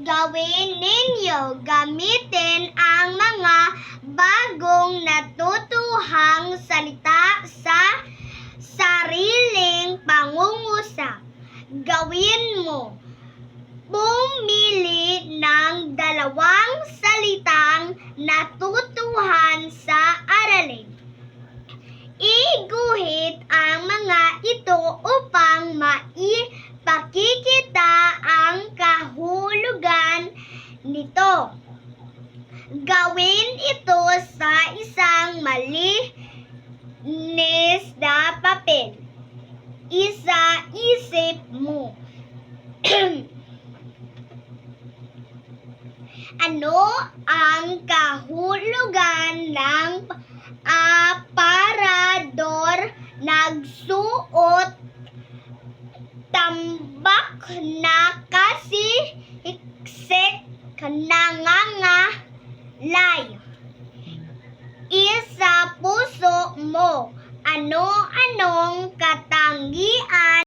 gawin ninyo. Gamitin ang mga bagong natutuhang salita sa sariling pangungusap. Gawin mo. Pumili ng 2 salitang natutuhan sa aralin. Iguhit ang mga ito upang maipakikita ang kahulugan nito. Gawin ito sa isang malinis na papel. Isa-isip mo. Ano ang kahulugan ng aparador? Nagsuot tambak na kasi hiksik nangangalay. Isa puso mo. Ano-anong katangian